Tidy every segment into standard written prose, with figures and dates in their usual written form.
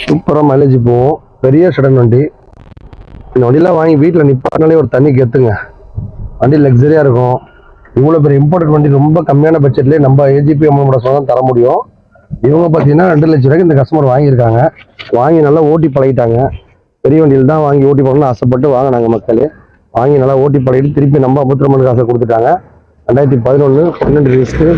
சூப்பராக மைலேஜ் போகும். பெரிய செடன் வண்டி. இந்த வண்டியெலாம் வாங்கி வீட்டில் நிப்பாட்டினாலே ஒரு தண்ணி கெத்துங்க. வண்டி லக்ஸரியாக இருக்கும். இவ்வளோ பெரிய இம்போர்ட்டட் வண்டி ரொம்ப கம்மியான பட்ஜெட்லேயே நம்ம ஏஜிபி அமௌண்ட் தான் தர முடியும். இவங்க பார்த்தீங்கன்னா 2 லட்ச ரூபாய்க்கு இந்த கஸ்டமர் வாங்கியிருக்காங்க. வாங்கி நல்லா ஓட்டி பழகிட்டாங்க. பெரிய வண்டியில் தான் வாங்கி ஓட்டி போகணும்னு ஆசைப்பட்டு வாங்கினாங்க மக்கள். வாங்கி நல்லா ஓட்டி பழகிட்டு திருப்பி நம்ம அபுத்திரமனுக்கு காசை கொடுத்துட்டாங்க. 2011 12 ரிஸ்க்கு.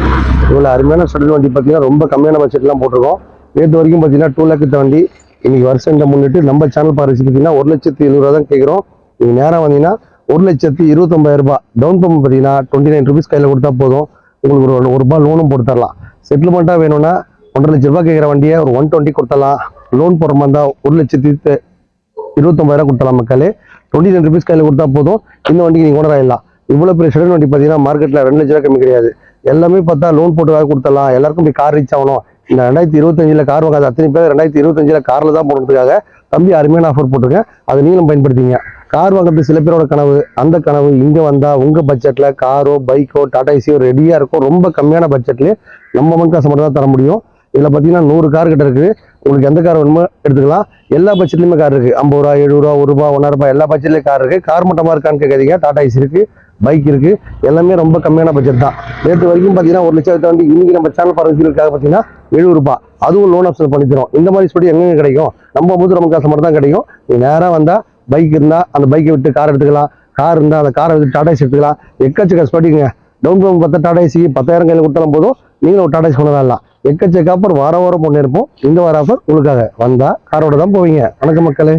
இவ்வளோ அருமையான ஷட்டில் வண்டி பார்த்தீங்கன்னா ரொம்ப கம்மியான பட்ஜெட்லாம் போட்டிருக்கோம். நேற்று வரைக்கும் பார்த்தீங்கன்னா 2 லேக் வண்டி. இன்னைக்கு வருஷம் முன்னிட்டு நம்ம சேனல் பாருச்சு பார்த்தீங்கன்னா 1,70,70,000 தான் கேட்குறோம். நீங்கள் நேராக வந்தீங்கன்னா 1,29,000 டவுன் பேமெண்ட் பார்த்தீங்கன்னா 29 ருபீஸ் கையில் கொடுத்தா போதும். உங்களுக்கு ஒரு ரூபா லோனும் போட்டு தரலாம். செட்டில்மெண்ட்டாக வேணும்னா 1,50,000 ரூபாய் கேட்குற வண்டியை ஒரு 120 கொடுத்தலாம். லோன் போடுற மாதிரி இருந்தால் 1,29,000 கொடுத்தலாம் மக்களே. 29 ருபீஸ் கையில் கொடுத்தா போதும். இந்த வண்டிக்கு நீங்கள் ஓனர் ஆகிடலாம். இவ்வளோ பெரிய ஷெடன் வண்டி பார்த்தீங்கன்னா மார்க்கெட்டில் 2 லட்ச ரூபா கம்மி கிடையாது. எல்லாமே பார்த்தா லோன் போட்டு கொடுத்தலாம். எல்லாருக்கும் போய் கார் ரீச் ஆகணும். இந்த 2025 கார் வாங்காத அத்தனை பேர் 2025 காரில் தான் போடுறதுக்காக தம்பி அருமையான ஆஃபர் போட்டிருக்கேன். அதை நீங்களும் பயன்படுத்திங்க. கார் வாங்குறது சில பேரோட கனவு. அந்த கனவு இங்கே வந்தால் உங்கள் பட்ஜெட்டில் காரோ பைக்கோ டாடா ஏசியோ ரெடியாக இருக்கும். ரொம்ப கம்மியான பட்ஜெட்லேயே நம்ம மண் காசை மட்டும் தான் தர முடியும். இதில் பார்த்தீங்கன்னா 100 கார் கிட்ட இருக்குது. உங்களுக்கு எந்த கார் வேணுமோ எடுத்துக்கலாம். எல்லா பட்ஜெட்லையுமே கார் இருக்குது. 50 ரூபா 70 ரூபா 1 ரூபா 1,000 ரூபாய் எல்லா பட்ஜெட்லேயும் கார் இருக்குது. கார் மட்டுமா இருக்கான்னு கேட்காதீங்க. டாடா ஏசி இருக்குது, பைக் இருக்குது. எல்லாமே ரொம்ப கம்மியான பட்ஜெட் தான். நேற்று வரைக்கும் பார்த்தீங்கன்னா 1 லட்சத்தை வண்டி இன்னைக்கு நம்ம சேனல் பார்வைக்காக பார்த்தீங்கன்னா 70 ரூபாய். அதுவும் லோன் ஆப்ஷன் பண்ணி தரோம். இந்த மாதிரி சொல்லி எங்கே கிடைக்கும்? நம்ம அபுத்திரமன் காசு மட்டும் தான் கிடைக்கும். நீ நேராக வந்தால் பைக் இருந்தால் அந்த பைக்கை விட்டு கார் எடுத்துக்கலாம். கார் இருந்தால் அந்த காரை விட்டு டாடா ஏசி எடுத்துக்கலாம். எக்கச்சக்க ஸ்பாட்டிங்க. டவுன் பேமெண்ட் பார்த்தா டாடா ஏசி 10,000 கையில் கொடுத்தாலும் போதும். நீங்களும் ஒரு டாடா ஏசி கொண்டு வரலாம். எக்கச்சக்க ஆஃபர் வாரம் வாரம் கொண்டு இருப்போம். இந்த வார ஆஃபர் உங்களுக்காக வந்தால் காரோட தான் போவீங்க. வணக்கம் மக்களே.